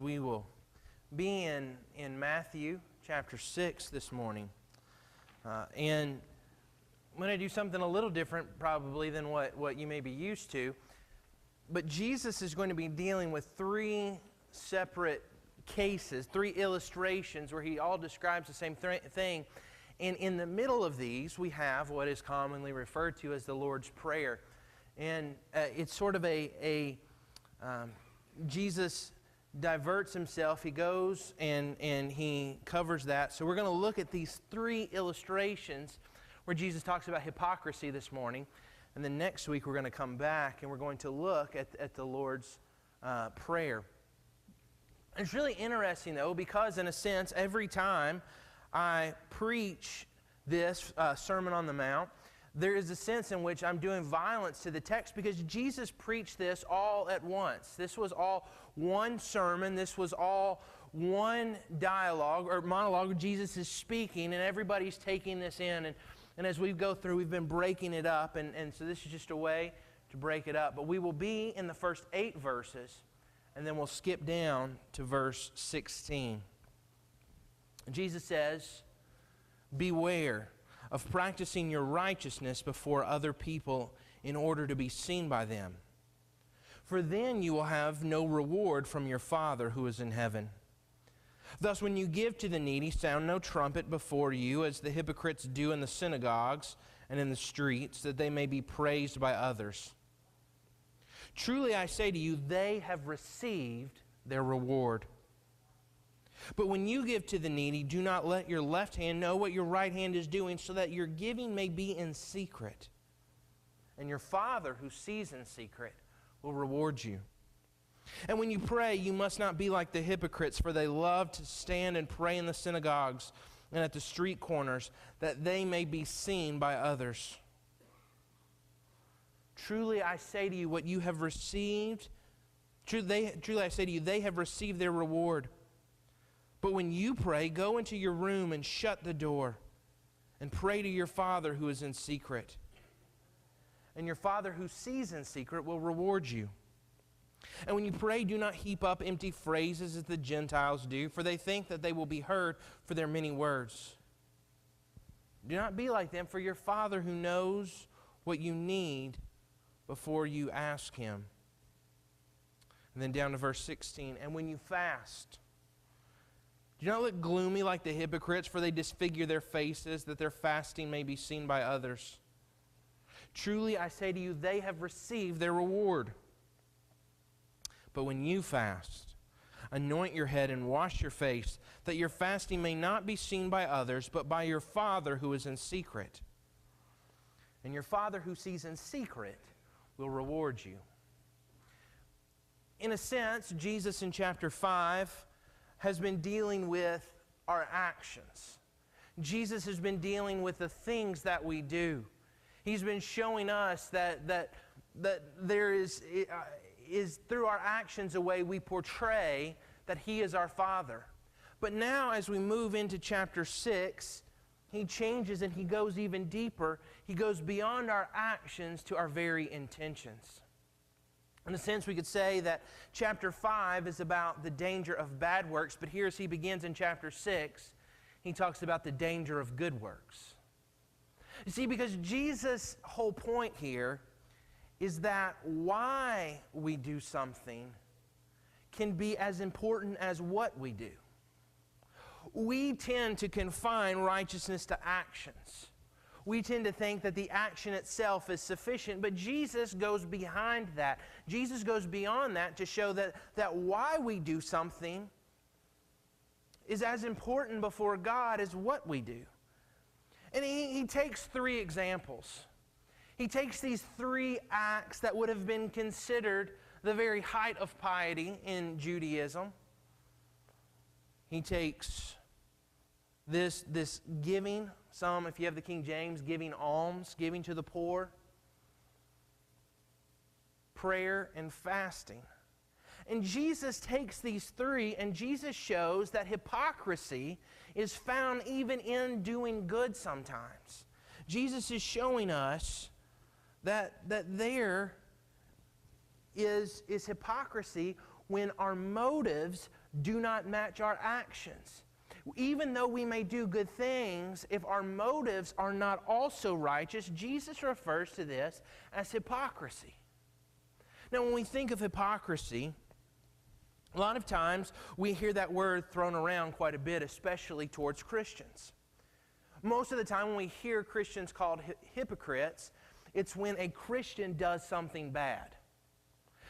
We will be in Matthew chapter 6 this morning. And I'm going to do something a little different probably than what you may be used to. But Jesus is going to be dealing with three separate cases, three illustrations where He all describes the same thing. And in the middle of these, we have what is commonly referred to as the Lord's Prayer. And it's sort of Jesus diverts Himself. He goes and He covers that. So we're going to look at these three illustrations where Jesus talks about hypocrisy this morning. And then next week we're going to come back and we're going to look at the Lord's Prayer. It's really interesting though, because in a sense every time I preach this Sermon on the Mount, there is a sense in which I'm doing violence to the text because Jesus preached this all at once. This was all one sermon. This was all one dialogue or monologue where Jesus is speaking and everybody's taking this in. And as we go through, we've been breaking it up. And so this is just a way to break it up. But we will be in the first 8 verses and then we'll skip down to verse 16. Jesus says, "Beware of practicing your righteousness before other people in order to be seen by them. For then you will have no reward from your Father who is in heaven. Thus when you give to the needy, sound no trumpet before you, as the hypocrites do in the synagogues and in the streets, that they may be praised by others. Truly I say to you, they have received their reward. But when you give to the needy, do not let your left hand know what your right hand is doing, so that your giving may be in secret. And your Father who sees in secret will reward you. And when you pray, you must not be like the hypocrites, for they love to stand and pray in the synagogues and at the street corners, that they may be seen by others. Truly I say to you, what you have received, truly I say to you, they have received their reward. But when you pray, go into your room and shut the door and pray to your Father who is in secret. And your Father who sees in secret will reward you. And when you pray, do not heap up empty phrases as the Gentiles do, for they think that they will be heard for their many words. Do not be like them, for your Father who knows what you need before you ask Him." And then down to verse 16. "And when you fast, do not look gloomy like the hypocrites, for they disfigure their faces, that their fasting may be seen by others. Truly I say to you, they have received their reward. But when you fast, anoint your head and wash your face, that your fasting may not be seen by others, but by your Father who is in secret. And your Father who sees in secret will reward you." In a sense, Jesus in chapter 5 has been dealing with our actions. Jesus has been dealing with the things that we do. He's been showing us that there is through our actions a way we portray that He is our Father. But now as we move into chapter 6, He changes and He goes even deeper. He goes beyond our actions to our very intentions. In a sense, we could say that chapter 5 is about the danger of bad works, but here as He begins in chapter 6, He talks about the danger of good works. You see, because Jesus' whole point here is that why we do something can be as important as what we do. We tend to confine righteousness to actions. We tend to think that the action itself is sufficient, but Jesus goes behind that. Jesus goes beyond that to show that why we do something is as important before God as what we do. And he takes 3 examples. He takes these 3 acts that would have been considered the very height of piety in Judaism. He takes this giving, some, if you have the King James, giving alms, giving to the poor, prayer, and fasting. And Jesus takes these 3 and Jesus shows that hypocrisy is found even in doing good sometimes. Jesus is showing us that there is hypocrisy when our motives do not match our actions. Even though we may do good things, if our motives are not also righteous, Jesus refers to this as hypocrisy. Now, when we think of hypocrisy, a lot of times we hear that word thrown around quite a bit, especially towards Christians. Most of the time when we hear Christians called hypocrites, it's when a Christian does something bad.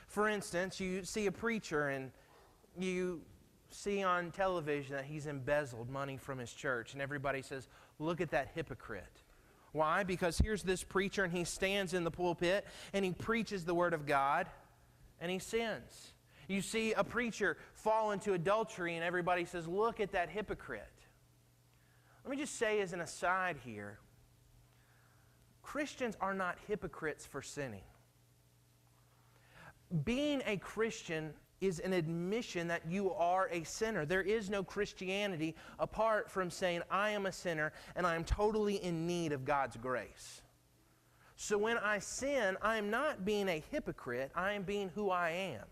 For instance, you see a preacher and you see on television that he's embezzled money from his church, and everybody says, look at that hypocrite. Why? Because here's this preacher and he stands in the pulpit and he preaches the Word of God and he sins. You see a preacher fall into adultery and everybody says, look at that hypocrite. Let me just say as an aside here, Christians are not hypocrites for sinning. Being a Christian is an admission that you are a sinner. There is no Christianity apart from saying, I am a sinner and I am totally in need of God's grace. So when I sin, I am not being a hypocrite, I am being who I am.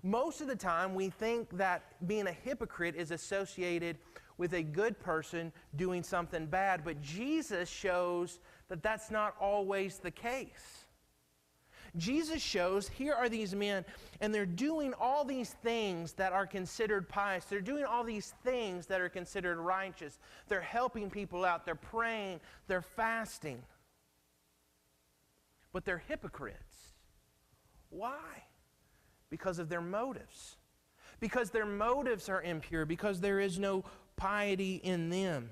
Most of the time, we think that being a hypocrite is associated with a good person doing something bad, but Jesus shows that that's not always the case. Jesus shows, here are these men, and they're doing all these things that are considered pious. They're doing all these things that are considered righteous. They're helping people out. They're praying. They're fasting. But they're hypocrites. Why? Because of their motives. Because their motives are impure. Because there is no piety in them.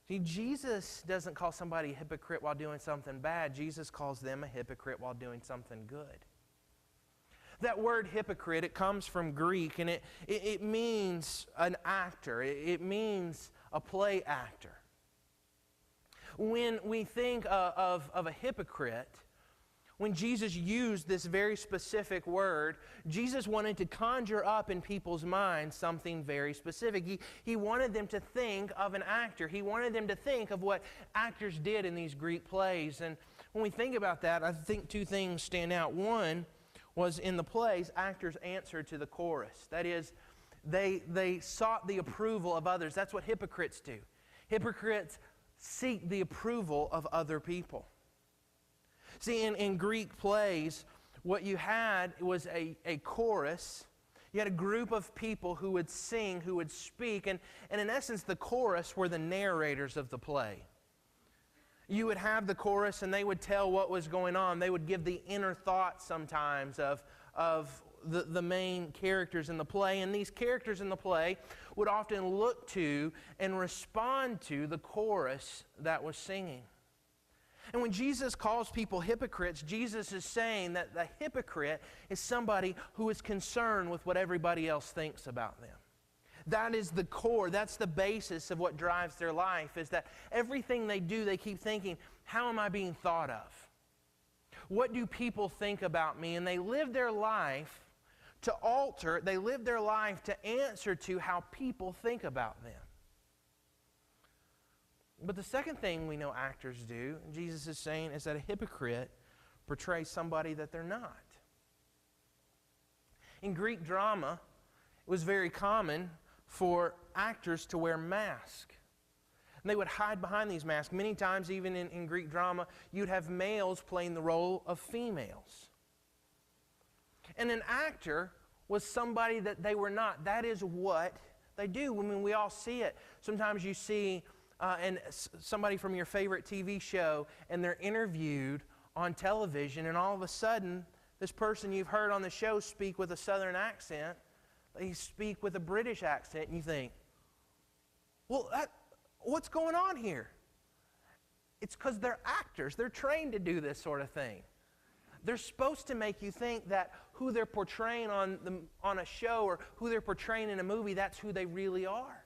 See, Jesus doesn't call somebody a hypocrite while doing something bad. Jesus calls them a hypocrite while doing something good. That word hypocrite, it comes from Greek, and it means an actor. It means a play actor. When we think of a hypocrite, when Jesus used this very specific word, Jesus wanted to conjure up in people's minds something very specific. He wanted them to think of an actor. He wanted them to think of what actors did in these Greek plays. And when we think about that, I think two things stand out. One was in the plays, actors answered to the chorus. That is, they sought the approval of others. That's what hypocrites do. Hypocrites seek the approval of other people. See, in Greek plays, what you had was a chorus. You had a group of people who would sing, who would speak, and in essence, the chorus were the narrators of the play. You would have the chorus, and they would tell what was going on. They would give the inner thoughts sometimes of the main characters in the play, and these characters in the play would often look to and respond to the chorus that was singing. And when Jesus calls people hypocrites, Jesus is saying that the hypocrite is somebody who is concerned with what everybody else thinks about them. That is the core, that's the basis of what drives their life, is that everything they do, they keep thinking, how am I being thought of? What do people think about me? And they live their life to alter, they live their life to answer to how people think about them. But the second thing we know actors do, Jesus is saying, is that a hypocrite portrays somebody that they're not. In Greek drama, it was very common for actors to wear masks. And they would hide behind these masks. Many times, even in Greek drama, you'd have males playing the role of females. And an actor was somebody that they were not. That is what they do. I mean, we all see it. Sometimes you see somebody from your favorite TV show, and they're interviewed on television, and all of a sudden, this person you've heard on the show speak with a Southern accent, they speak with a British accent, and you think, well, what's going on here? It's because they're actors. They're trained to do this sort of thing. They're supposed to make you think that who they're portraying on a show or who they're portraying in a movie, that's who they really are.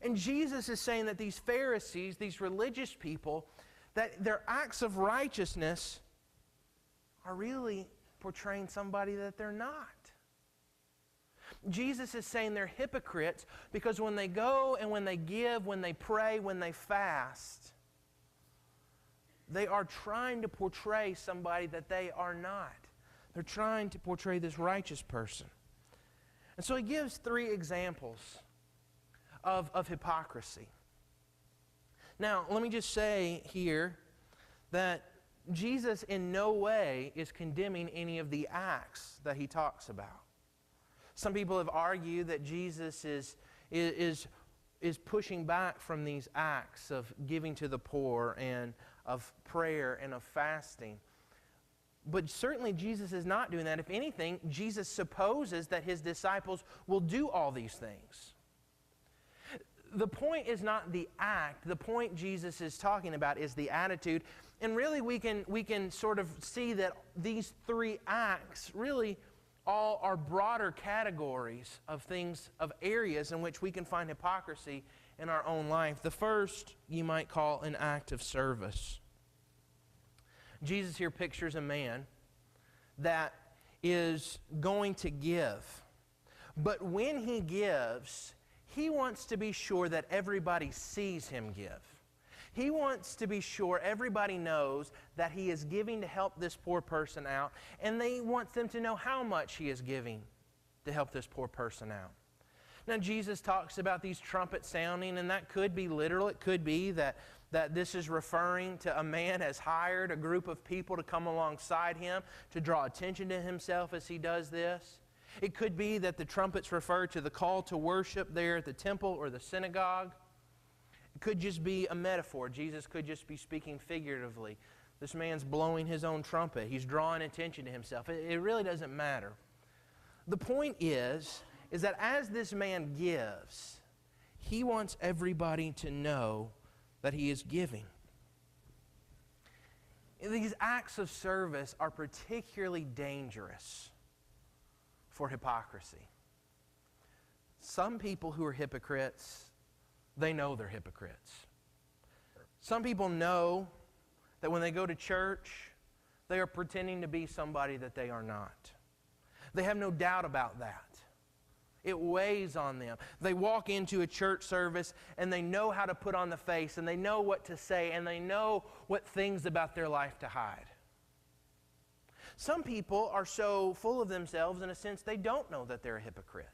And Jesus is saying that these Pharisees, these religious people, that their acts of righteousness are really portraying somebody that they're not. Jesus is saying they're hypocrites because when they go and when they give, when they pray, when they fast, they are trying to portray somebody that they are not. They're trying to portray this righteous person. And so he gives 3 examples of hypocrisy. Now, let me just say here that Jesus in no way is condemning any of the acts that he talks about. Some people have argued that Jesus is pushing back from these acts of giving to the poor and of prayer and of fasting. But certainly Jesus is not doing that. If anything, Jesus supposes that his disciples will do all these things. The point is not the act. The point Jesus is talking about is the attitude. And really we can sort of see that these 3 acts really all are broader categories of things, of areas in which we can find hypocrisy in our own life. The first you might call an act of service. Jesus here pictures a man that is going to give. But when he gives, he wants to be sure that everybody sees him give. He wants to be sure everybody knows that he is giving to help this poor person out, and he wants them to know how much he is giving to help this poor person out. Now, Jesus talks about these trumpets sounding, and that could be literal. It could be that this is referring to a man has hired a group of people to come alongside him to draw attention to himself as he does this. It could be that the trumpets refer to the call to worship there at the temple or the synagogue. It could just be a metaphor. Jesus could just be speaking figuratively. This man's blowing his own trumpet. He's drawing attention to himself. It really doesn't matter. The point is that as this man gives, he wants everybody to know that he is giving. These acts of service are particularly dangerous for hypocrisy. Some people who are hypocrites, they know they're hypocrites. Some people know that when they go to church, they are pretending to be somebody that they are not. They have no doubt about that. It weighs on them. They walk into a church service and they know how to put on the face and they know what to say and they know what things about their life to hide. Some people are so full of themselves in a sense they don't know that they're a hypocrite.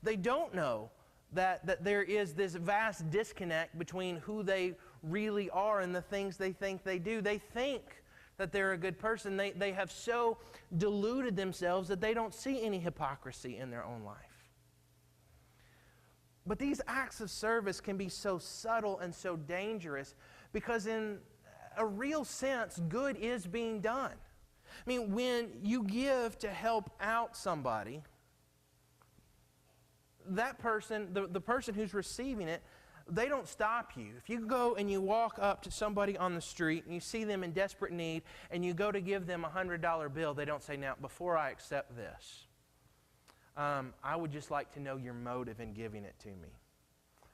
They don't know that there is this vast disconnect between who they really are and the things they think they do. They think that they're a good person. They have so deluded themselves that they don't see any hypocrisy in their own life. But these acts of service can be so subtle and so dangerous because in a real sense, good is being done. I mean, when you give to help out somebody, that person, the person who's receiving it, they don't stop you. If you go and you walk up to somebody on the street and you see them in desperate need and you go to give them a $100 bill, they don't say, now, before I accept this, I would just like to know your motive in giving it to me.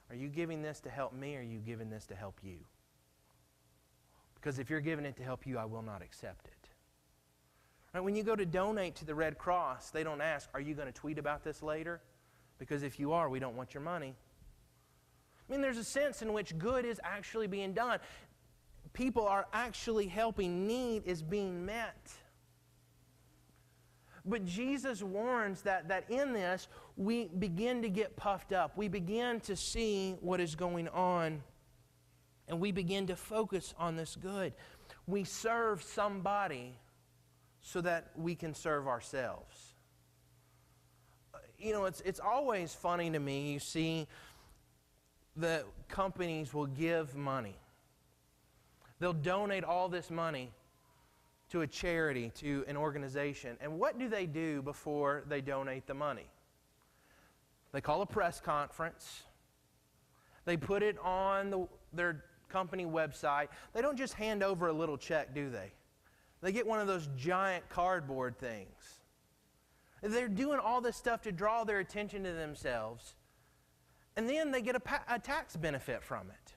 Are you giving this to help me or are you giving this to help you? Because if you're giving it to help you, I will not accept it. Right, when you go to donate to the Red Cross, they don't ask, are you going to tweet about this later? Because if you are, we don't want your money. I mean, there's a sense in which good is actually being done. People are actually helping. Need is being met. But Jesus warns that in this, we begin to get puffed up. We begin to see what is going on. And we begin to focus on this good. We serve somebody so that we can serve ourselves. You know, it's always funny to me. You see that companies will give money. They'll donate all this money to a charity, to an organization. And what do they do before they donate the money? They call a press conference. They put it on their company website. They don't just hand over a little check, do they? They get one of those giant cardboard things. They're doing all this stuff to draw their attention to themselves. And then they get a tax benefit from it.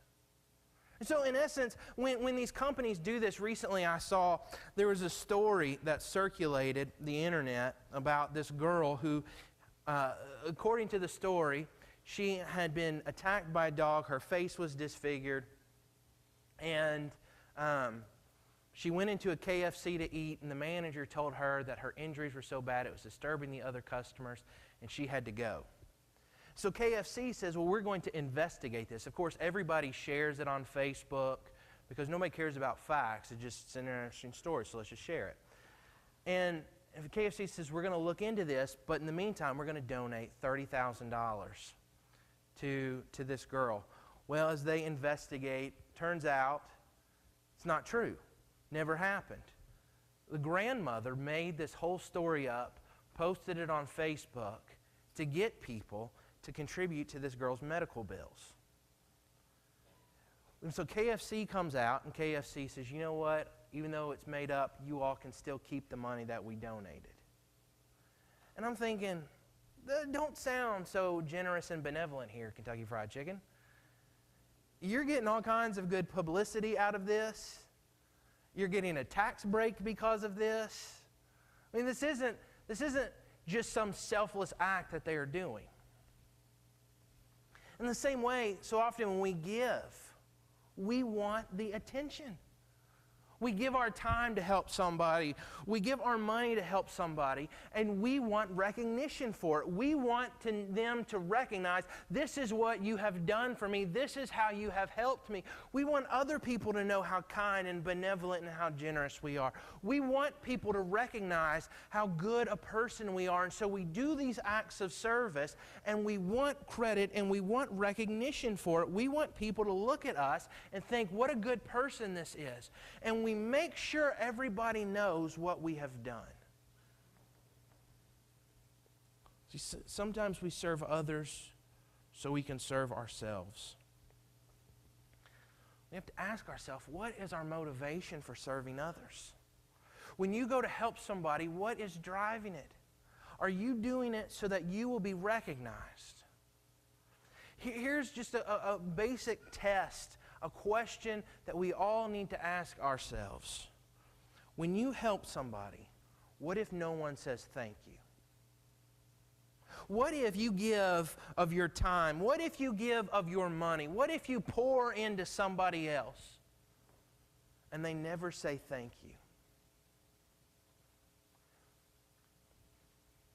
And so in essence, when these companies do this, recently I saw there was a story that circulated the internet about this girl who, according to the story, she had been attacked by a dog. Her face was disfigured. And She went into a KFC to eat, and the manager told her that her injuries were so bad it was disturbing the other customers, and she had to go. So KFC says, well, we're going to investigate this. Of course, everybody shares it on Facebook because nobody cares about facts. It's just an interesting story, so let's just share it. And if KFC says, we're going to look into this, but in the meantime, we're going to donate $30,000 to this girl. Well, as they investigate, turns out it's not true. Never happened. The grandmother made this whole story up, posted it on Facebook to get people to contribute to this girl's medical bills. And so KFC comes out, and KFC says, you know what? Even though it's made up, you all can still keep the money that we donated. And I'm thinking, don't sound so generous and benevolent here, Kentucky Fried Chicken. You're getting all kinds of good publicity out of this. You're getting a tax break because of this. I mean, this isn't just some selfless act that they are doing. In the same way, so often when we give, we want the attention. We give our time to help somebody. We give our money to help somebody, and we want recognition for it. We want them to recognize, this is what you have done for me. This is how you have helped me. We want other people to know how kind and benevolent and how generous we are. We want people to recognize how good a person we are, and so we do these acts of service, and we want credit and we want recognition for it. We want people to look at us and think, what a good person this is. And we make sure everybody knows what we have done. See, sometimes we serve others so we can serve ourselves. We have to ask ourselves, what is our motivation for serving others? When you go to help somebody, what is driving it? Are you doing it so that you will be recognized? Here's just a basic test, a question that we all need to ask ourselves. When you help somebody, what if no one says thank you? What if you give of your time? What if you give of your money? What if you pour into somebody else and they never say thank you?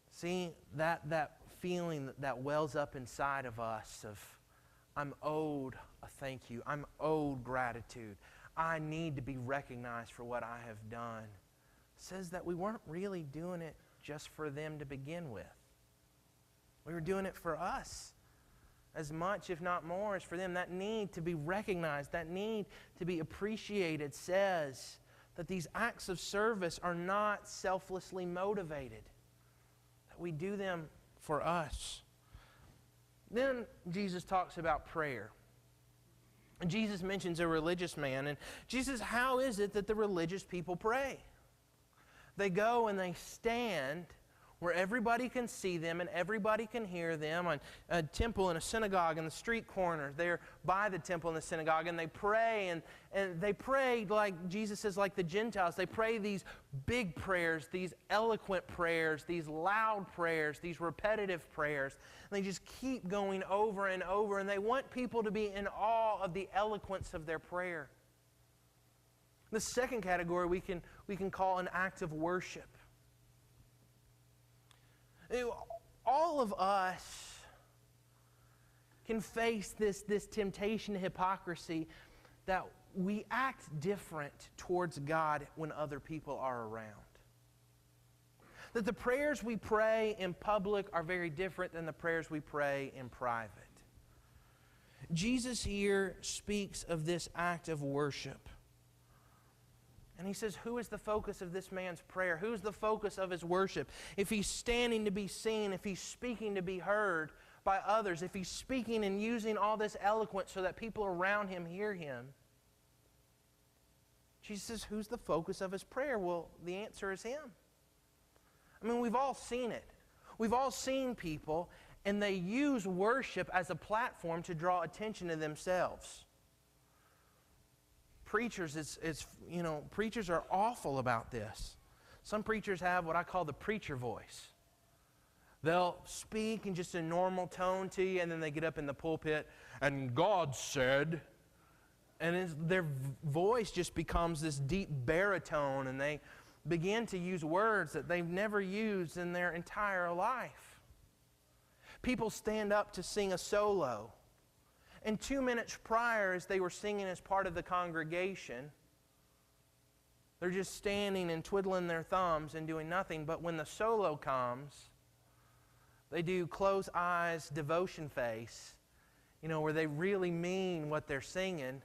See, that feeling that wells up inside of us of, I'm owed a thank you. I'm owed gratitude. I need to be recognized for what I have done. Says that we weren't really doing it just for them to begin with. We were doing it for us as much, if not more, as for them. That need to be recognized, that need to be appreciated says that these acts of service are not selflessly motivated, that we do them for us. Then Jesus talks about prayer. And Jesus mentions a religious man. And Jesus, how is it that the religious people pray? They go and they stand where everybody can see them and everybody can hear them, on a temple and a synagogue in the street corner. They're by the temple and the synagogue, and they pray, and they pray like Jesus says, like the Gentiles. They pray these big prayers, these eloquent prayers, these loud prayers, these repetitive prayers. And they just keep going over and over, and they want people to be in awe of the eloquence of their prayer. The second category we can call an act of worship. All of us can face this temptation to hypocrisy that we act different towards God when other people are around. That the prayers we pray in public are very different than the prayers we pray in private. Jesus here speaks of this act of worship. And he says, who is the focus of this man's prayer? Who is the focus of his worship? If he's standing to be seen, if he's speaking to be heard by others, if he's speaking and using all this eloquence so that people around him hear him, Jesus says, who's the focus of his prayer? Well, the answer is him. I mean, we've all seen it. We've all seen people, and they use worship as a platform to draw attention to themselves. Preachers, preachers are awful about this. Some preachers have what I call the preacher voice. They'll speak in just a normal tone to you, and then they get up in the pulpit, and God said, their voice just becomes this deep baritone, and they begin to use words that they've never used in their entire life. People stand up to sing a solo, and 2 minutes prior, as they were singing as part of the congregation, they're just standing and twiddling their thumbs and doing nothing. But when the solo comes, they do close eyes, devotion face, where they really mean what they're singing.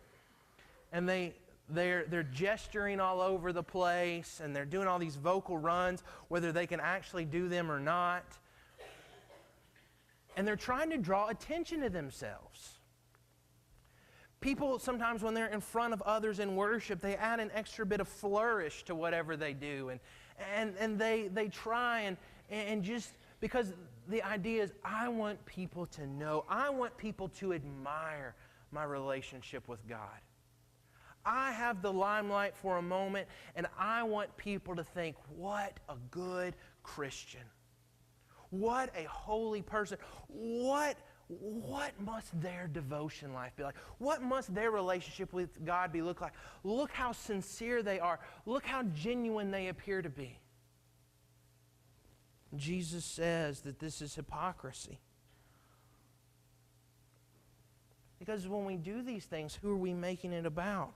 And they're gesturing all over the place, and they're doing all these vocal runs, whether they can actually do them or not. And they're trying to draw attention to themselves. People sometimes, when they're in front of others in worship, they add an extra bit of flourish to whatever they do. And they try and just, because the idea is, I want people to know, I want people to admire my relationship with God. I have the limelight for a moment, and I want people to think, what a good Christian. What a holy person. What must their devotion life be like? What must their relationship with God look like? Look how sincere they are. Look how genuine they appear to be. Jesus says that this is hypocrisy. Because when we do these things, who are we making it about?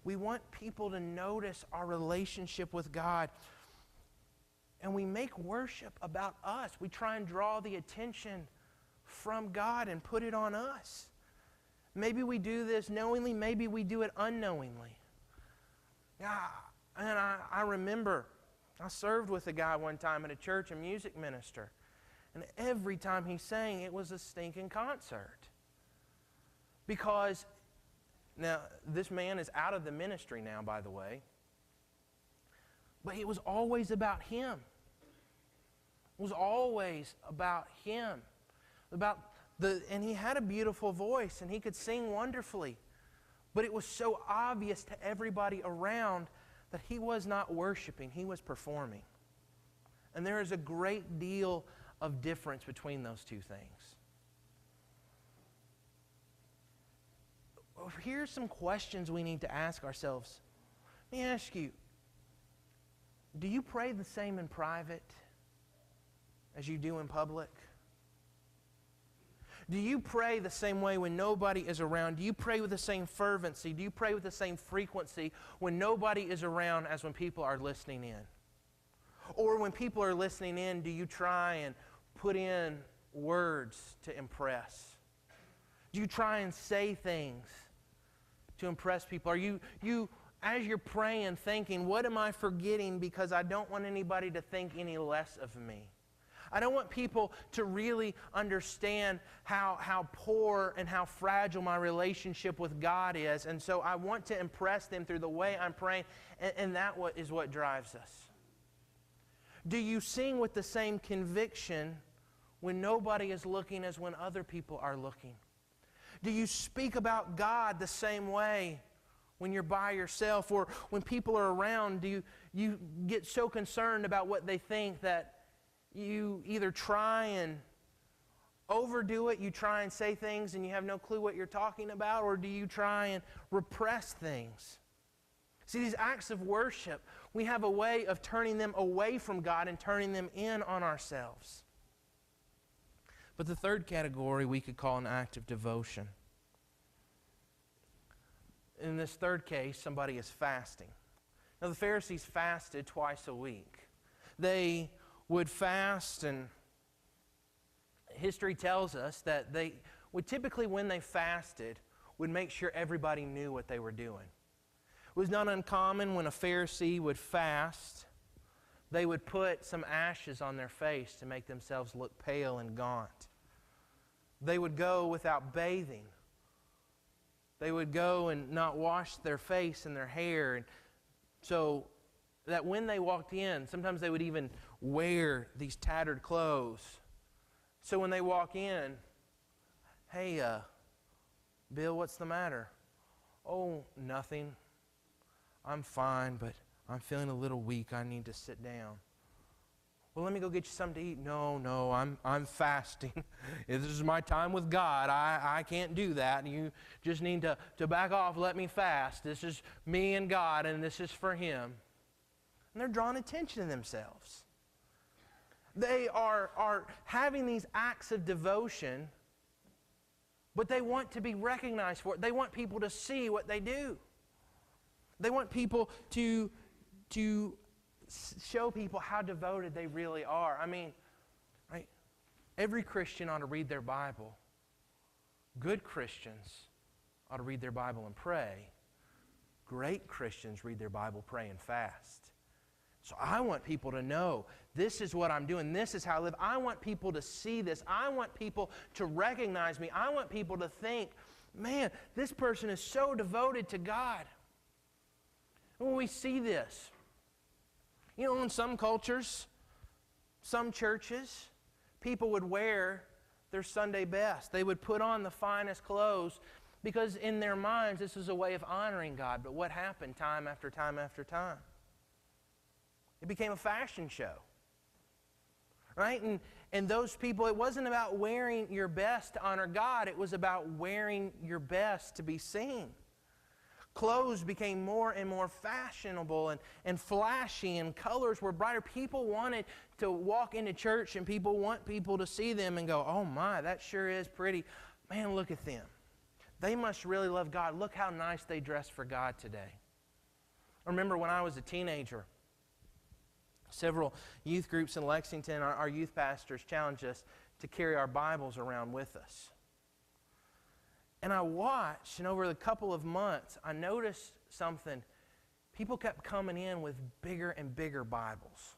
We want people to notice our relationship with God. And we make worship about us. We try and draw the attention from God and put it on us. Maybe we do this knowingly, maybe we do it unknowingly. And I remember I served with a guy one time at a church, a music minister. And every time he sang, it was a stinking concert. Because, now, this man is out of the ministry now, by the way. But it was always about him. It was always about him. And he had a beautiful voice, and he could sing wonderfully. But it was so obvious to everybody around that he was not worshiping, he was performing. And there is a great deal of difference between those two things. Here's some questions we need to ask ourselves. Let me ask you, do you pray the same in private as you do in public? Do you pray the same way when nobody is around? Do you pray with the same fervency? Do you pray with the same frequency when nobody is around as when people are listening in? Or when people are listening in, do you try and put in words to impress? Do you try and say things to impress people? Are you as you're praying, thinking, what am I forgetting because I don't want anybody to think any less of me? I don't want people to really understand how poor and how fragile my relationship with God is. And so I want to impress them through the way I'm praying. And that is what drives us. Do you sing with the same conviction when nobody is looking as when other people are looking? Do you speak about God the same way when you're by yourself, or when people are around? Do you get so concerned about what they think that you either try and overdo it, you try and say things and you have no clue what you're talking about, or do you try and repress things? See, these acts of worship, we have a way of turning them away from God and turning them in on ourselves. But the third category we could call an act of devotion. In this third case, somebody is fasting. Now, the Pharisees fasted twice a week. They would fast, and history tells us that they would typically, when they fasted, would make sure everybody knew what they were doing. It was not uncommon when a Pharisee would fast, they would put some ashes on their face to make themselves look pale and gaunt. They would go without bathing. They would go and not wash their face and their hair. And so that when they walked in, sometimes they would even wear these tattered clothes. So when they walk in, hey, Bill, what's the matter? Oh, nothing. I'm fine, but I'm feeling a little weak. I need to sit down. Well, let me go get you something to eat. No, I'm fasting. This is my time with God. I can't do that. You just need to back off, let me fast. This is me and God, and this is for Him. And they're drawing attention to themselves. They are having these acts of devotion, but they want to be recognized for it. They want people to see what they do. They want people to show people how devoted they really are. I mean, right? Every Christian ought to read their Bible. Good Christians ought to read their Bible and pray. Great Christians read their Bible, pray, and fast. So I want people to know, this is what I'm doing. This is how I live. I want people to see this. I want people to recognize me. I want people to think, man, this person is so devoted to God. And when we see this, you know, in some cultures, some churches, people would wear their Sunday best. They would put on the finest clothes because in their minds this is a way of honoring God. But what happened time after time after time? It became a fashion show. Right? And those people, it wasn't about wearing your best to honor God. It was about wearing your best to be seen. Clothes became more and more fashionable and flashy, and colors were brighter. People wanted to walk into church, and people want people to see them and go, oh my, that sure is pretty. Man, look at them. They must really love God. Look how nice they dress for God today. I remember when I was a teenager, several youth groups in Lexington, our youth pastors challenged us to carry our Bibles around with us. And I watched, and over a couple of months, I noticed something. People kept coming in with bigger and bigger Bibles.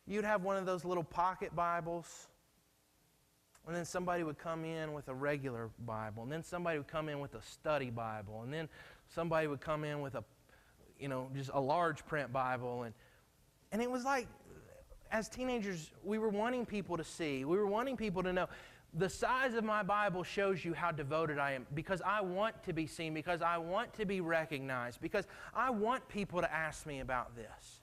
You'd have one of those little pocket Bibles, and then somebody would come in with a regular Bible, and then somebody would come in with a study Bible, and then somebody would come in with just a large print Bible. And it was like, as teenagers, we were wanting people to see. We were wanting people to know, the size of my Bible shows you how devoted I am, because I want to be seen, because I want to be recognized, because I want people to ask me about this.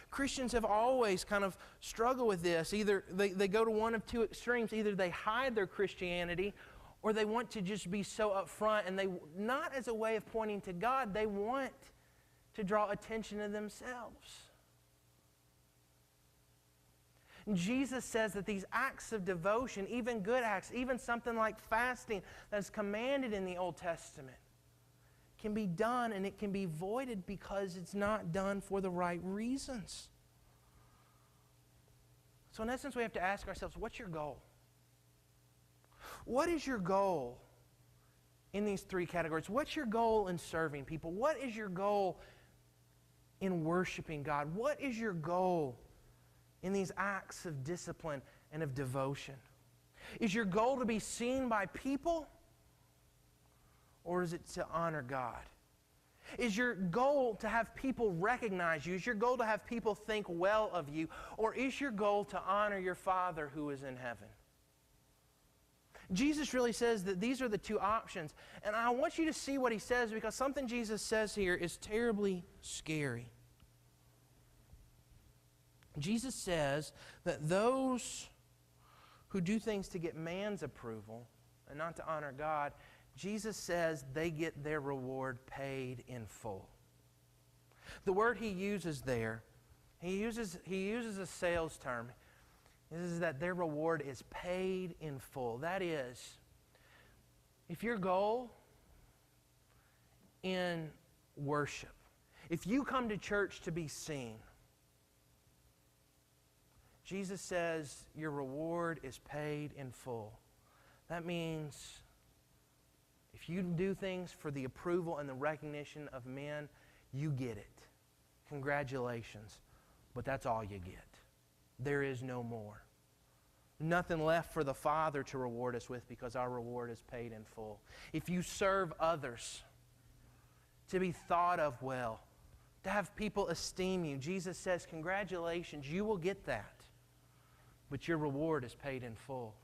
Christians have always kind of struggled with this. Either they go to one of two extremes. Either they hide their Christianity, or they want to just be so upfront, and they, not as a way of pointing to God, they want to draw attention to themselves. Jesus says that these acts of devotion, even good acts, even something like fasting that's commanded in the Old Testament, can be done, and it can be voided because it's not done for the right reasons. So in essence, we have to ask ourselves, what's your goal? What is your goal in these three categories? What's your goal in serving people? What is your goal in worshiping God? What is your goal in these acts of discipline and of devotion? Is your goal to be seen by people, or is it to honor God? Is your goal to have people recognize you? Is your goal to have people think well of you? Or is your goal to honor your Father who is in heaven? Jesus really says that these are the two options. And I want you to see what He says, because something Jesus says here is terribly scary. Jesus says that those who do things to get man's approval and not to honor God, Jesus says they get their reward paid in full. The word He uses there, He uses a sales term. This is that their reward is paid in full. That is, if your goal in worship, if you come to church to be seen, Jesus says your reward is paid in full. That means if you do things for the approval and the recognition of men, you get it. Congratulations. But that's all you get. There is no more. Nothing left for the Father to reward us with, because our reward is paid in full. If you serve others, to be thought of well, to have people esteem you, Jesus says, congratulations, you will get that. But your reward is paid in full.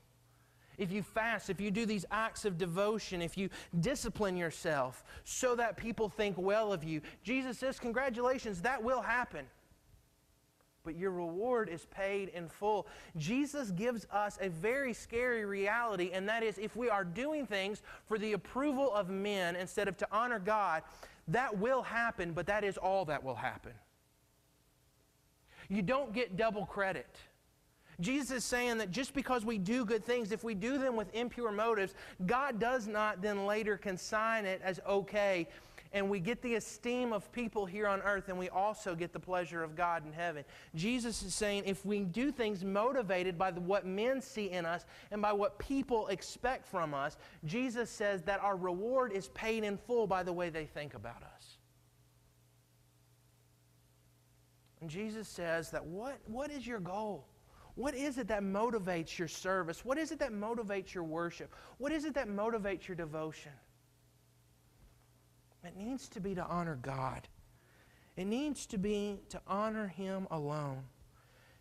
If you fast, if you do these acts of devotion, if you discipline yourself so that people think well of you, Jesus says, congratulations, that will happen. but your reward is paid in full. Jesus gives us a very scary reality, and that is if we are doing things for the approval of men instead of to honor God, that will happen, but that is all that will happen. You don't get double credit. Jesus is saying that just because we do good things, if we do them with impure motives, God does not then later consign it as okay, and we get the esteem of people here on earth, and we also get the pleasure of God in heaven. Jesus is saying if we do things motivated by what men see in us and by what people expect from us, Jesus says that our reward is paid in full by the way they think about us. And Jesus says that what is your goal? What is it that motivates your service? What is it that motivates your worship? What is it that motivates your devotion? It needs to be to honor God. It needs to be to honor Him alone.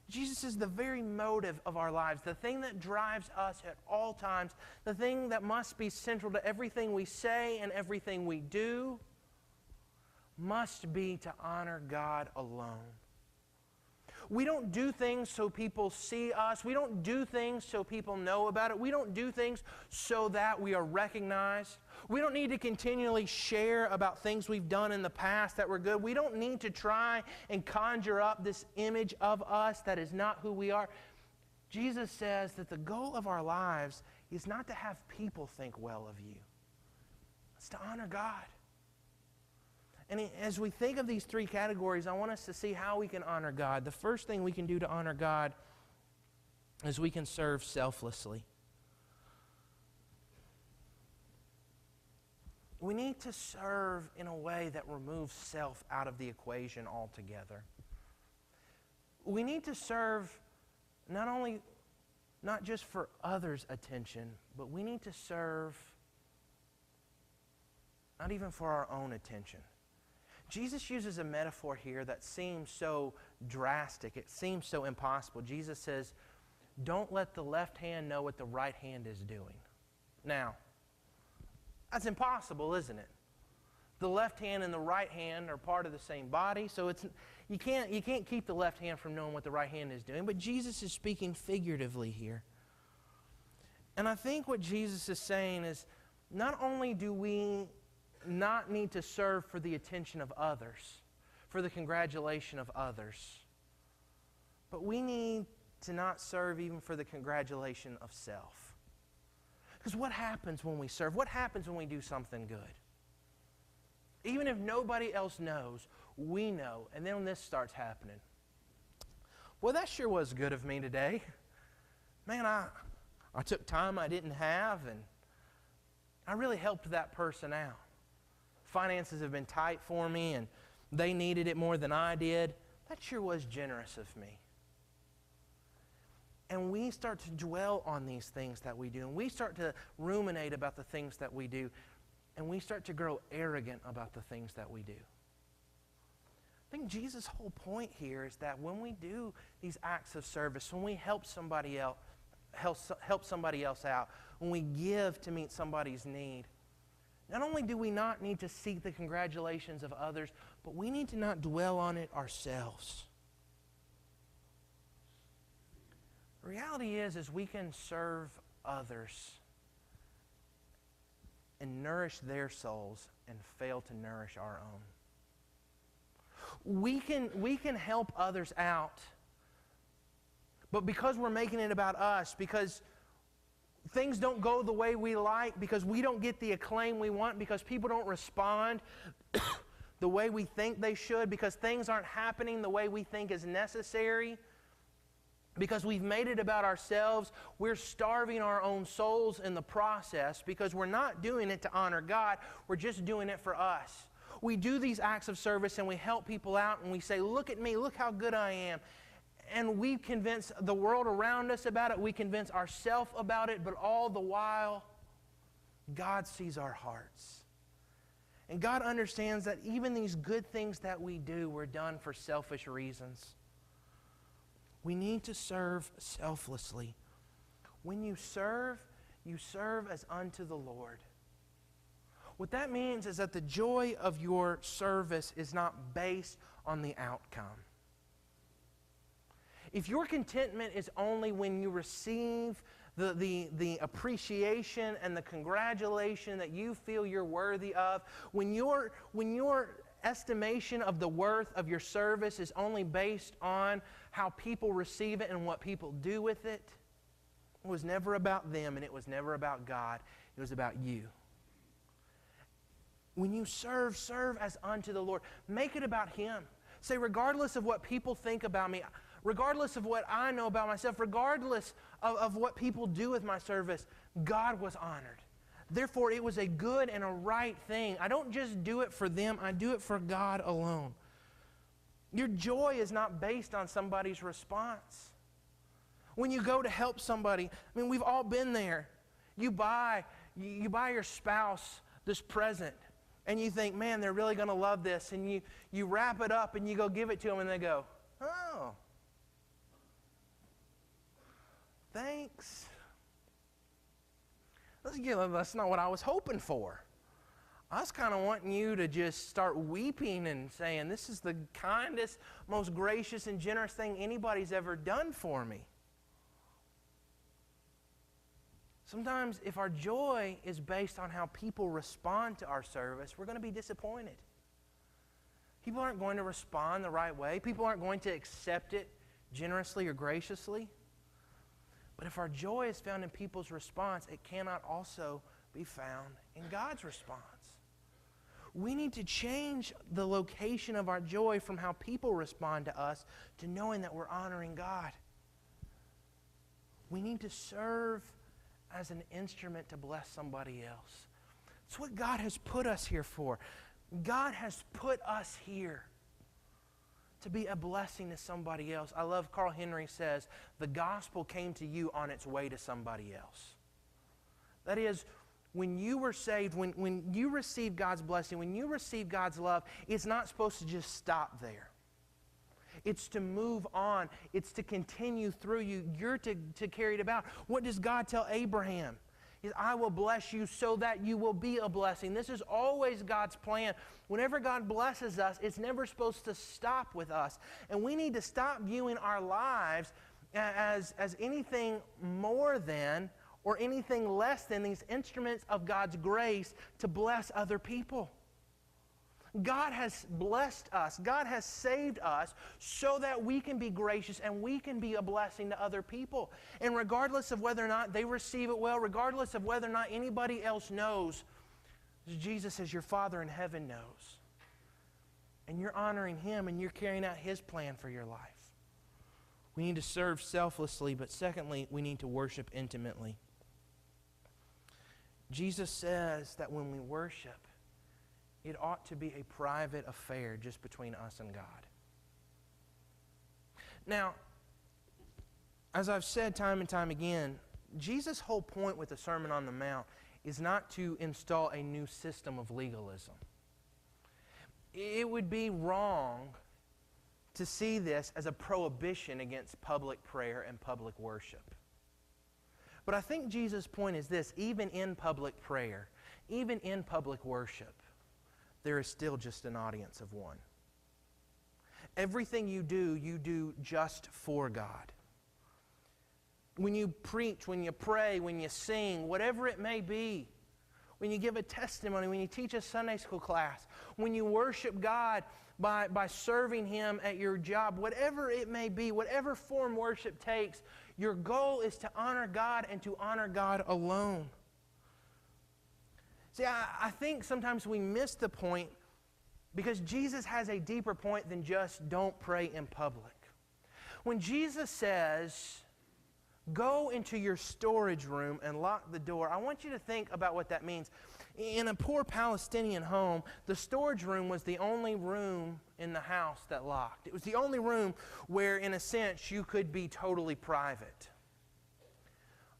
Jesus is the very motive of our lives, the thing that drives us at all times, the thing that must be central to everything we say and everything we do, must be to honor God alone. We don't do things so people see us. We don't do things so people know about it. We don't do things so that we are recognized. We don't need to continually share about things we've done in the past that were good. We don't need to try and conjure up this image of us that is not who we are. Jesus says that the goal of our lives is not to have people think well of you. It's to honor God. And as we think of these three categories, I want us to see how we can honor God. The first thing we can do to honor God is we can serve selflessly. We need to serve in a way that removes self out of the equation altogether. We need to serve not just for others' attention, but we need to serve not even for our own attention. Jesus uses a metaphor here that seems so drastic. It seems so impossible. Jesus says, don't let the left hand know what the right hand is doing. Now, that's impossible, isn't it? The left hand and the right hand are part of the same body, so you can't keep the left hand from knowing what the right hand is doing. But Jesus is speaking figuratively here. And I think what Jesus is saying is, not only do we not need to serve for the attention of others, for the congratulation of others, but we need to not serve even for the congratulation of self. Because what happens when we serve? What happens when we do something good? Even if nobody else knows, we know, and then when this starts happening, well, that sure was good of me today. Man, I took time I didn't have, and I really helped that person out. Finances have been tight for me, and they needed it more than I did. That sure was generous of me. And we start to dwell on these things that we do, and we start to ruminate about the things that we do, and we start to grow arrogant about the things that we do. I think Jesus' whole point here is that when we do these acts of service, when we help somebody else out, when we give to meet somebody's need, not only do we not need to seek the congratulations of others, but we need to not dwell on it ourselves. The reality is we can serve others and nourish their souls and fail to nourish our own. We can help others out, but because we're making it about us, because things don't go the way we like, because we don't get the acclaim we want, because people don't respond the way we think they should, because things aren't happening the way we think is necessary, because we've made it about ourselves, we're starving our own souls in the process, because we're not doing it to honor God, we're just doing it for us. We do these acts of service and we help people out and we say, look at me, look how good I am. And we convince the world around us about it, we convince ourselves about it, but all the while, God sees our hearts. And God understands that even these good things that we do were done for selfish reasons. We need to serve selflessly. When you serve as unto the Lord. What that means is that the joy of your service is not based on the outcome. if your contentment is only when you receive the appreciation and the congratulation that you feel you're worthy of, when your estimation of the worth of your service is only based on how people receive it and what people do with it, it was never about them and it was never about God. It was about you. When you serve as unto the Lord. Make it about Him. Say, regardless of what people think about me, regardless of what I know about myself, regardless of what people do with my service, God was honored. Therefore, it was a good and a right thing. I don't just do it for them, I do it for God alone. Your joy is not based on somebody's response. When you go to help somebody, I mean, we've all been there. You buy your spouse this present, and you think, man, they're really going to love this, and you wrap it up, and you go give it to them, and they go, oh, thanks. That's not what I was hoping for. I was kind of wanting you to just start weeping and saying, this is the kindest, most gracious and generous thing anybody's ever done for me. Sometimes if our joy is based on how people respond to our service, we're going to be disappointed. People aren't going to respond the right way. People aren't going to accept it generously or graciously. But if our joy is found in people's response, it cannot also be found in God's response. We need to change the location of our joy from how people respond to us to knowing that we're honoring God. We need to serve as an instrument to bless somebody else. It's what God has put us here for. God has put us here to be a blessing to somebody else. I love Carl Henry says, the gospel came to you on its way to somebody else. That is, when you were saved, when you received God's blessing, when you received God's love, it's not supposed to just stop there. It's to move on. It's to continue through you. You're to carry it about. What does God tell Abraham? I will bless you so that you will be a blessing. This is always God's plan. Whenever God blesses us, it's never supposed to stop with us. And we need to stop viewing our lives as anything more than or anything less than these instruments of God's grace to bless other people. God has blessed us. God has saved us so that we can be gracious and we can be a blessing to other people. And regardless of whether or not they receive it well, regardless of whether or not anybody else knows, Jesus says your Father in heaven knows. And you're honoring Him and you're carrying out His plan for your life. We need to serve selflessly, but secondly, we need to worship intimately. Jesus says that when we worship, it ought to be a private affair just between us and God. Now, as I've said time and time again, Jesus' whole point with the Sermon on the Mount is not to install a new system of legalism. It would be wrong to see this as a prohibition against public prayer and public worship. But I think Jesus' point is this: even in public prayer, even in public worship, there is still just an audience of one. Everything you do just for God. When you preach, when you pray, when you sing, whatever it may be, when you give a testimony, when you teach a Sunday school class, when you worship God by serving Him at your job, whatever it may be, whatever form worship takes, your goal is to honor God and to honor God alone. See, I think sometimes we miss the point because Jesus has a deeper point than just don't pray in public. When Jesus says, go into your storage room and lock the door, I want you to think about what that means. In a poor Palestinian home, the storage room was the only room in the house that locked. It was the only room where, in a sense, you could be totally private.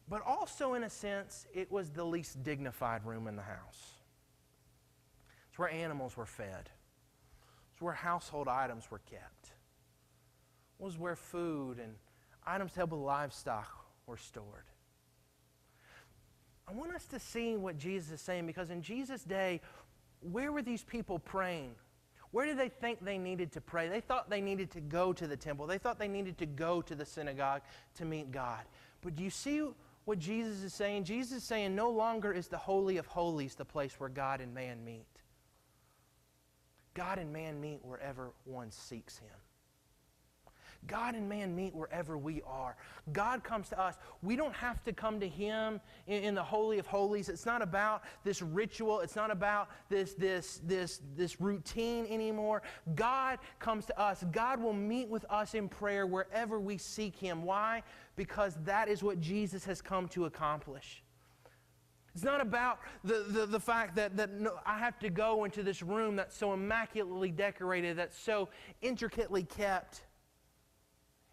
But also, in a sense, it was the least dignified room in the house. It's where animals were fed. It's where household items were kept. It was where food and items to help with livestock were stored. I want us to see what Jesus is saying, because in Jesus' day, where were these people praying? Where did they think they needed to pray? They thought they needed to go to the temple. They thought they needed to go to the synagogue to meet God. But do you see what Jesus is saying? Jesus is saying no longer is the Holy of Holies the place where God and man meet. God and man meet wherever one seeks Him. God and man meet wherever we are. God comes to us. We don't have to come to Him in the Holy of Holies. It's not about this ritual. It's not about this routine anymore. God comes to us. God will meet with us in prayer wherever we seek Him. Why? Because that is what Jesus has come to accomplish. It's not about the fact that I have to go into this room that's so immaculately decorated, that's so intricately kept.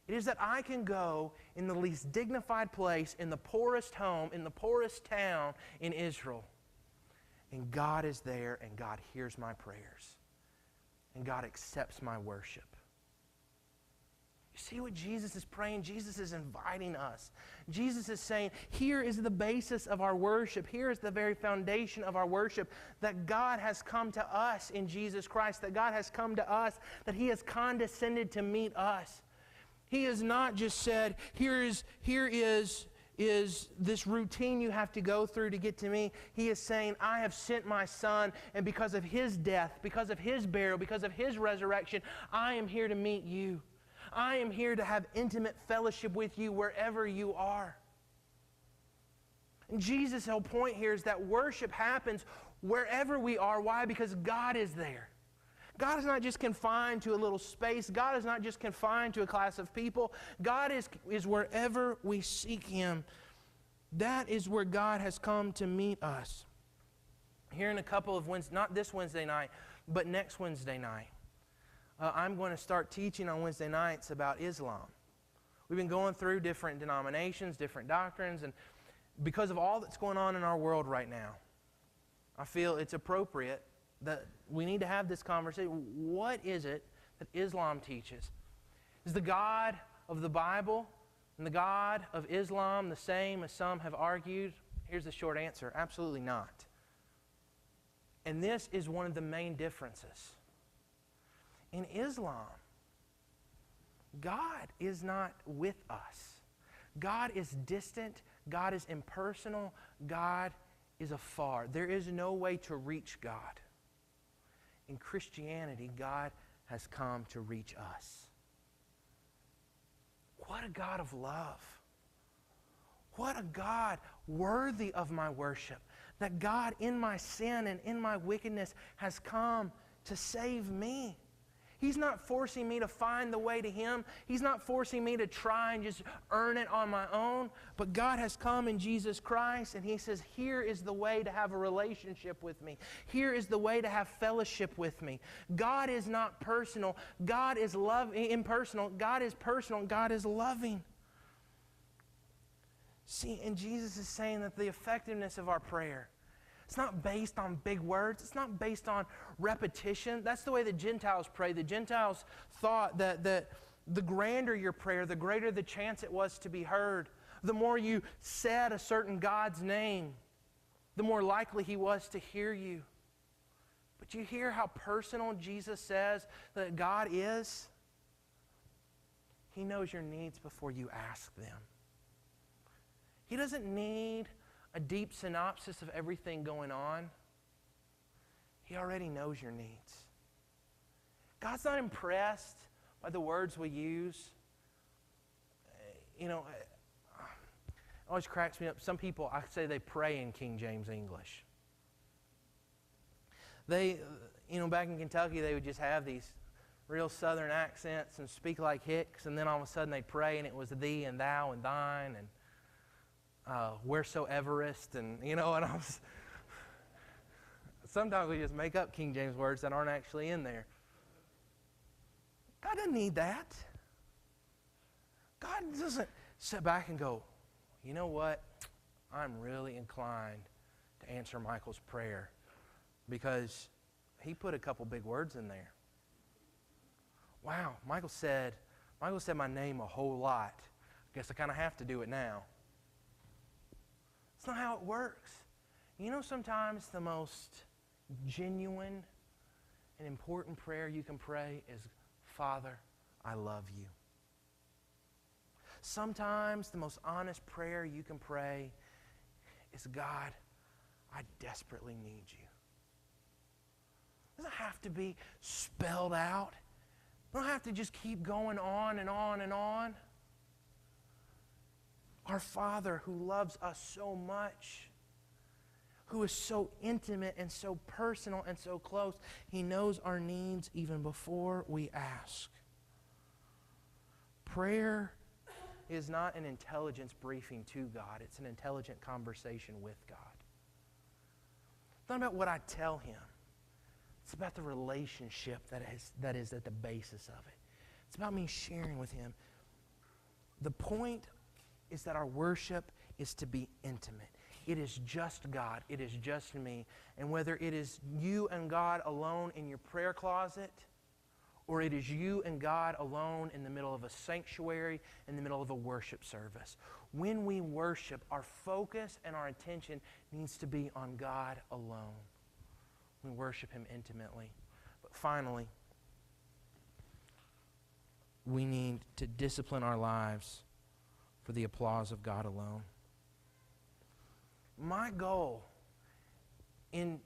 It is that I can go in the least dignified place, in the poorest home, in the poorest town in Israel. And God is there, and God hears my prayers. And God accepts my worship. You see what Jesus is praying? Jesus is inviting us. Jesus is saying, here is the basis of our worship. Here is the very foundation of our worship, that God has come to us in Jesus Christ, that God has come to us, that He has condescended to meet us. He has not just said, here is this routine you have to go through to get to me. He is saying, I have sent my Son, and because of His death, because of His burial, because of His resurrection, I am here to meet you. I am here to have intimate fellowship with you wherever you are. And Jesus' whole point here is that worship happens wherever we are. Why? Because God is there. God is not just confined to a little space. God is not just confined to a class of people. God is wherever we seek Him. That is where God has come to meet us. Here in a couple of Wednesdays, not this Wednesday night, but next Wednesday night, I'm going to start teaching on Wednesday nights about Islam. We've been going through different denominations, different doctrines, and because of all that's going on in our world right now, I feel it's appropriate that we need to have this conversation. What is it that Islam teaches? Is the God of the Bible and the God of Islam the same as some have argued? Here's the short answer: absolutely not. And this is one of the main differences. In Islam, God is not with us. God is distant. God is impersonal. God is afar. There is no way to reach God. In Christianity, God has come to reach us. What a God of love. What a God worthy of my worship. That God, in my sin and in my wickedness, has come to save me. He's not forcing me to find the way to Him. He's not forcing me to try and just earn it on my own. But God has come in Jesus Christ, and He says, here is the way to have a relationship with me. Here is the way to have fellowship with me. God is not personal. God is impersonal. God is personal. God is loving. See, and Jesus is saying that the effectiveness of our prayer, it's not based on big words. It's not based on repetition. That's the way the Gentiles pray. The Gentiles thought that the grander your prayer, the greater the chance it was to be heard. The more you said a certain God's name, the more likely He was to hear you. But you hear how personal Jesus says that God is? He knows your needs before you ask them. He doesn't need a deep synopsis of everything going on. He already knows your needs. God's not impressed by the words we use. You know, it always cracks me up. Some people, I say they pray in King James English. They, back in Kentucky, they would just have these real southern accents and speak like Hicks, and then all of a sudden they'd pray and it was thee and thou and thine and wheresoeverest, and sometimes we just make up King James words that aren't actually in there. God doesn't need that. God doesn't sit back and go, you know what? I'm really inclined to answer Michael's prayer because he put a couple big words in there. Wow, Michael said my name a whole lot. I guess I kind of have to do it now. That's not how it works. Sometimes the most genuine an important prayer you can pray is, Father, I love you. Sometimes the most honest prayer you can pray is, God, I desperately need you. It doesn't have to be spelled out. We don't have to just keep going on and on and on. Our Father who loves us so much, who is so intimate and so personal and so close, He knows our needs even before we ask. Prayer is not an intelligence briefing to God. It's an intelligent conversation with God. It's not about what I tell Him. It's about the relationship that is at the basis of it. It's about me sharing with Him. The point is that our worship is to be intimate. It is just God. It is just me. And whether it is you and God alone in your prayer closet, or it is you and God alone in the middle of a sanctuary, in the middle of a worship service, when we worship, our focus and our attention needs to be on God alone. We worship Him intimately. But finally, we need to discipline our lives for the applause of God alone. My goal in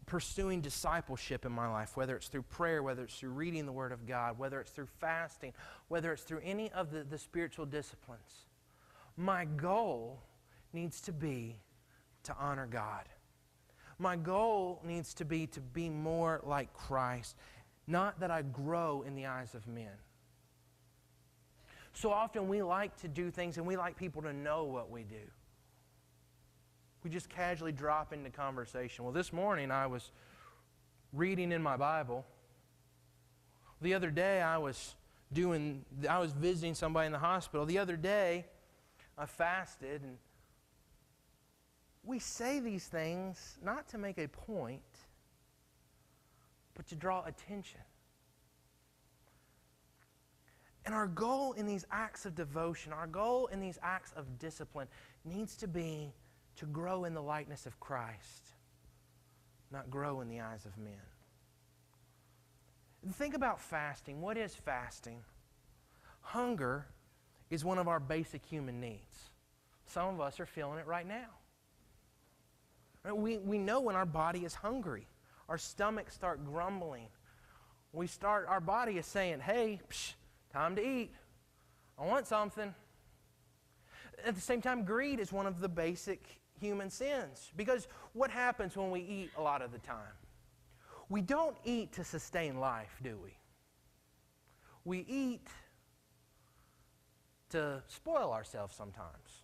pursuing discipleship in my life, whether it's through prayer, whether it's through reading the Word of God, whether it's through fasting, whether it's through any of the spiritual disciplines, my goal needs to be to honor God. My goal needs to be more like Christ, not that I grow in the eyes of men. So often we like to do things and we like people to know what we do. We just casually drop into conversation. Well, this morning I was reading in my Bible. The other day I was visiting somebody in the hospital. The other day I fasted. And we say these things not to make a point, but to draw attention. And our goal in these acts of devotion, our goal in these acts of discipline needs to be to grow in the likeness of Christ, not grow in the eyes of men. Think about fasting. What is fasting? Hunger is one of our basic human needs. Some of us are feeling it right now. We know when our body is hungry. Our stomachs start grumbling. Our body is saying, hey, time to eat. I want something. At the same time, greed is one of the basic human sins. Because what happens when we eat a lot of the time? We don't eat to sustain life, do we? We eat to spoil ourselves sometimes.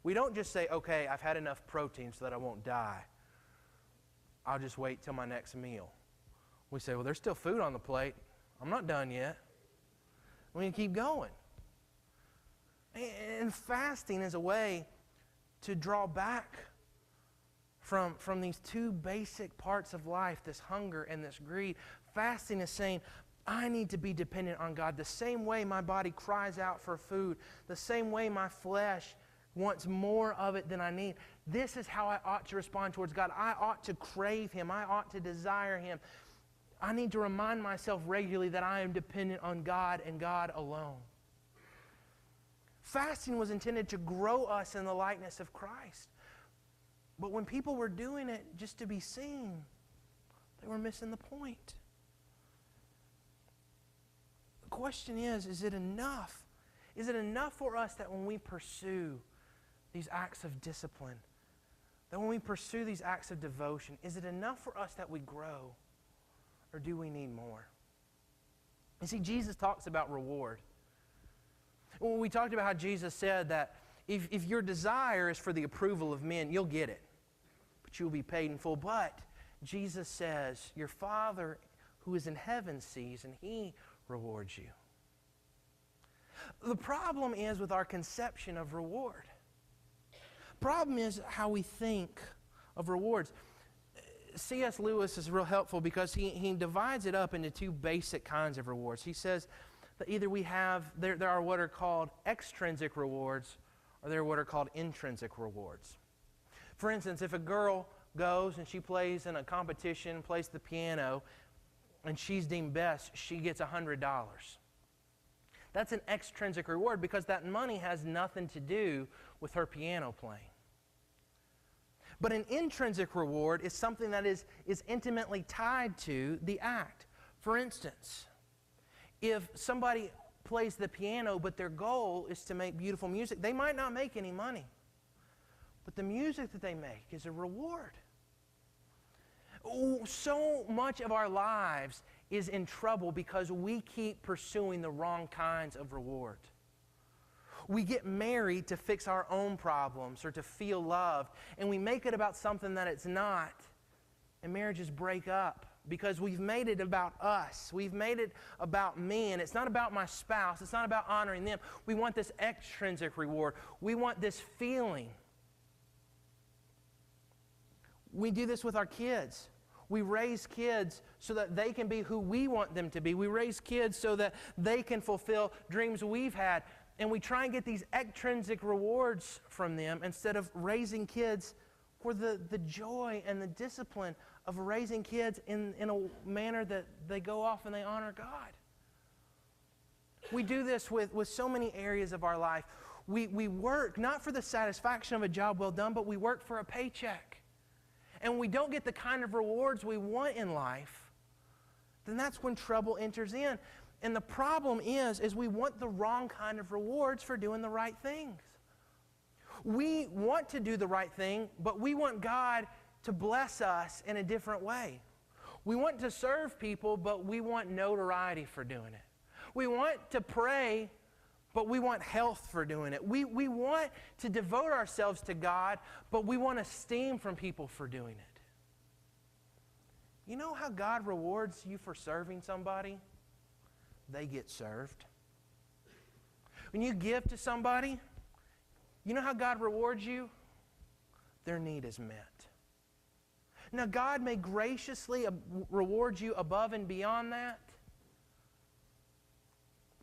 We don't just say, okay, I've had enough protein so that I won't die. I'll just wait till my next meal. We say, well, there's still food on the plate. I'm not done yet. We need to keep going. And fasting is a way to draw back from these two basic parts of life, this hunger and this greed. Fasting is saying, I need to be dependent on God. The same way my body cries out for food, the same way my flesh wants more of it than I need. This is how I ought to respond towards God. I ought to crave Him. I ought to desire Him. I need to remind myself regularly that I am dependent on God and God alone. Fasting was intended to grow us in the likeness of Christ. But when people were doing it just to be seen, they were missing the point. The question is it enough? Is it enough for us that when we pursue these acts of discipline, that when we pursue these acts of devotion, is it enough for us that we grow? Or do we need more? You see, Jesus talks about reward. When we talked about how Jesus said that if your desire is for the approval of men, you'll get it. But you'll be paid in full. But Jesus says, your Father who is in heaven sees, and He rewards you. The problem is with our conception of reward. Problem is how we think of rewards. C.S. Lewis is real helpful because he divides it up into two basic kinds of rewards. He says that either there are what are called extrinsic rewards, or there are what are called intrinsic rewards. For instance, if a girl goes and she plays in a competition, plays the piano, and she's deemed best, she gets $100. That's an extrinsic reward because that money has nothing to do with her piano playing. But an intrinsic reward is something that is intimately tied to the act. For instance, if somebody plays the piano but their goal is to make beautiful music, they might not make any money. But the music that they make is a reward. So much of our lives is in trouble because we keep pursuing the wrong kinds of reward. We get married to fix our own problems or to feel loved, and we make it about something that it's not, and marriages break up because we've made it about us. We've made it about me, and it's not about my spouse. It's not about honoring them. We want this extrinsic reward. We want this feeling. We do this with our kids. We raise kids so that they can be who we want them to be. We raise kids so that they can fulfill dreams we've had. And we try and get these extrinsic rewards from them instead of raising kids for the joy and the discipline of raising kids in a manner that they go off and they honor God. We do this with so many areas of our life. We work not for the satisfaction of a job well done, but we work for a paycheck. And we don't get the kind of rewards we want in life, then that's when trouble enters in. And the problem is we want the wrong kind of rewards for doing the right things. We want to do the right thing, but we want God to bless us in a different way. We want to serve people, but we want notoriety for doing it. We want to pray, but we want health for doing it. We want to devote ourselves to God, but we want esteem from people for doing it. You know how God rewards you for serving somebody? They get served. When you give to somebody, you know how God rewards you? Their need is met. Now, God may graciously reward you above and beyond that,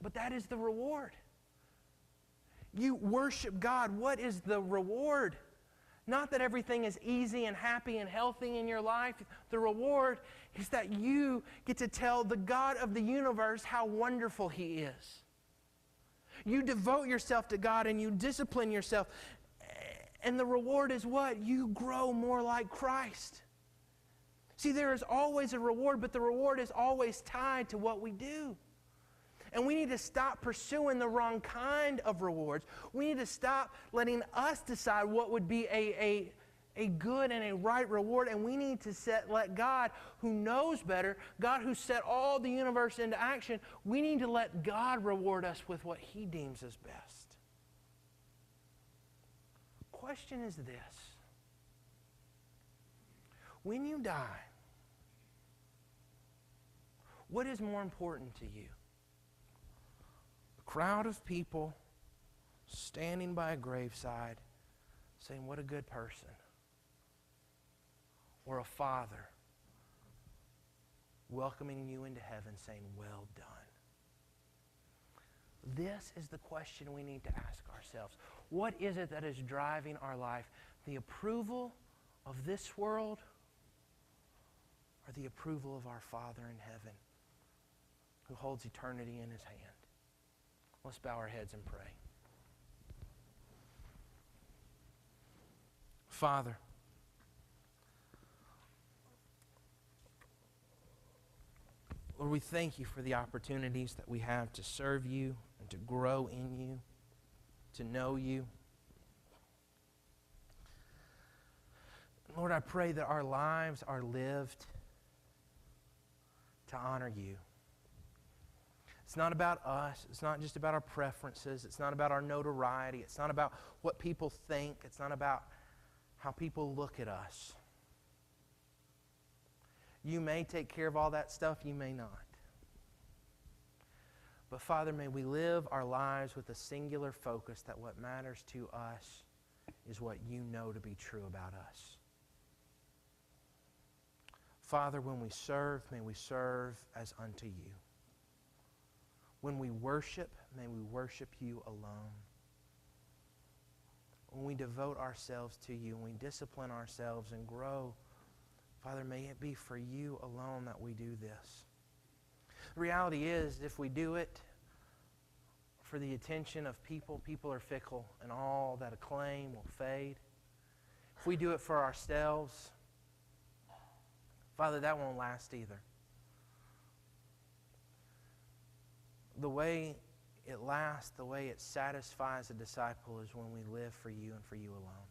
but that is the reward. You worship God. What is the reward? Not that everything is easy and happy and healthy in your life. The reward is that you get to tell the God of the universe how wonderful He is. You devote yourself to God and you discipline yourself. And the reward is what? You grow more like Christ. See, there is always a reward, but the reward is always tied to what we do. And we need to stop pursuing the wrong kind of rewards. We need to stop letting us decide what would be a good and a right reward. And we need to let God, who knows better, God who set all the universe into action, we need to let God reward us with what He deems as best. Question is this. When you die, what is more important to you? Crowd of people standing by a graveside saying, what a good person. Or a father welcoming you into heaven saying, well done. This is the question we need to ask ourselves. What is it that is driving our life? The approval of this world or the approval of our Father in heaven who holds eternity in His hand? Let's bow our heads and pray. Father, Lord, we thank You for the opportunities that we have to serve You and to grow in You, to know You. Lord, I pray that our lives are lived to honor You. It's not about us. It's not just about our preferences. It's not about our notoriety. It's not about what people think. It's not about how people look at us. You may take care of all that stuff. You may not. But Father, may we live our lives with a singular focus that what matters to us is what You know to be true about us. Father, when we serve, may we serve as unto You. When we worship, may we worship You alone. When we devote ourselves to You, when we discipline ourselves and grow, Father, may it be for You alone that we do this. The reality is, if we do it for the attention of people, people are fickle, and all that acclaim will fade. If we do it for ourselves, Father, that won't last either. The way it lasts, the way it satisfies a disciple is when we live for you and for you alone.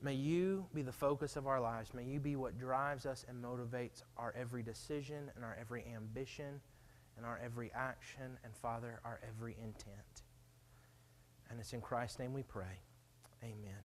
May you be the focus of our lives. May you be what drives us and motivates our every decision and our every ambition and our every action and, Father, our every intent. And it's in Christ's name we pray. Amen.